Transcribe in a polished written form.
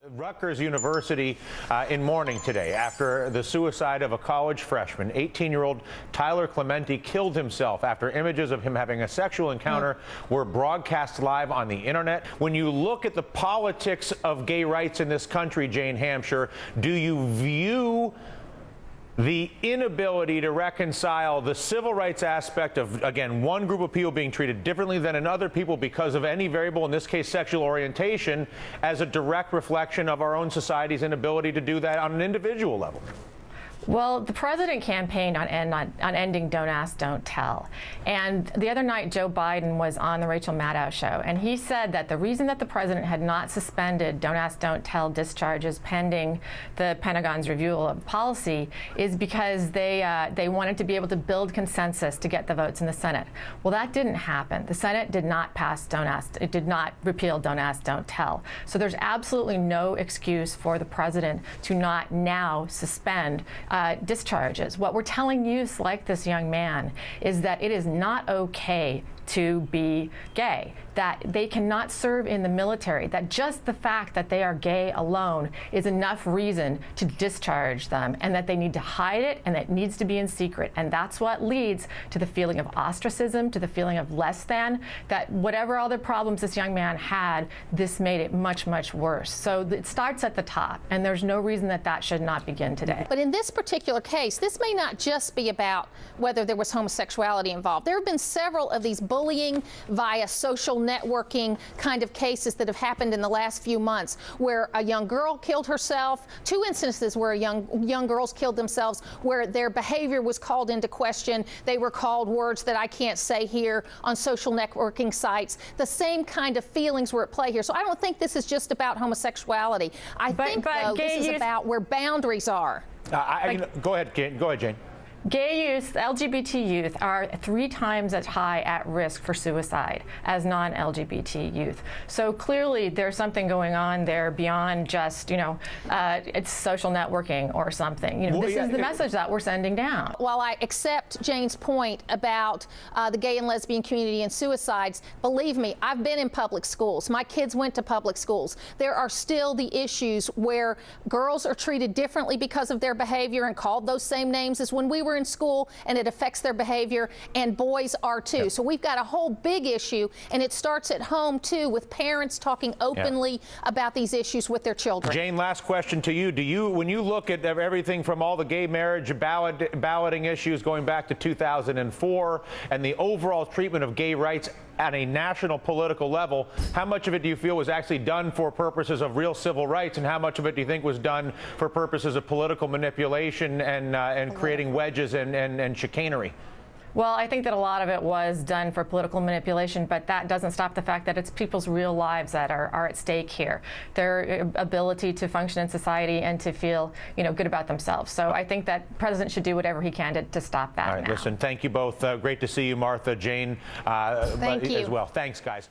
Rutgers University in mourning today after the suicide of a college freshman. 18-year-old Tyler Clementi killed himself after images of him having a sexual encounter were broadcast live on the internet. When you look at the politics of gay rights in this country, Jane Hamsher, do you view the inability to reconcile the civil rights aspect of, again, one group of people being treated differently than another people because of any variable, in this case sexual orientation, as a direct reflection of our own society's inability to do that on an individual level? Well, the president campaigned on ending Don't Ask, Don't Tell. And the other night, Joe Biden was on the Rachel Maddow show, and he said that the reason that the president had not suspended Don't Ask, Don't Tell discharges pending the Pentagon's review of policy is because they wanted to be able to build consensus to get the votes in the Senate. Well, that didn't happen. The Senate did not pass Don't Ask. It did not repeal Don't Ask, Don't Tell. So there's absolutely no excuse for the president to not now suspend discharges. What we're telling youth like this young man is that it is not okay to be gay, that they cannot serve in the military, that just the fact that they are gay alone is enough reason to discharge them, and that they need to hide it, and it needs to be in secret. And that's what leads to the feeling of ostracism, to the feeling of less than, that whatever other problems this young man had, this made it much, much worse. So it starts at the top, and there's no reason that that should not begin today. But in this particular case, this may not just be about whether there was homosexuality involved. There have been several of these bullying via social networking kind of cases that have happened in the last few months, where a young girl killed herself, two instances where young girls killed themselves, where their behavior was called into question. They were called words that I can't say here on social networking sites. The same kind of feelings were at play here. So I don't think this is just about homosexuality. I think, though, this is about where boundaries are. Go ahead, Jane. Gay youth, LGBT youth, are 3 times as high at risk for suicide as non-LGBT youth. So clearly there's something going on there beyond just, it's social networking or something. This is the message that we're sending down. While I accept Jane's point about the gay and lesbian community and suicides, believe me, I've been in public schools. My kids went to public schools. There are still the issues where girls are treated differently because of their behavior and called those same names as when we were in school, and it affects their behavior, and boys are too. So we've got a whole big issue, and it starts at home too, with parents talking openly about these issues with their children. Jane, last question to you. When you look at everything from all the gay marriage balloting issues going back to 2004 and the overall treatment of gay rights at a national political level, how much of it do you feel was actually done for purposes of real civil rights, and how much of it do you think was done for purposes of political manipulation and creating wedges and chicanery? Well, I think that a lot of it was done for political manipulation, but that doesn't stop the fact that it's people's real lives that are at stake here. Their ability to function in society and to feel, good about themselves. So I think that the president should do whatever he can to stop that. All right, listen, thank you both. Great to see you, Martha, Jane, thank you as well. Thanks, guys.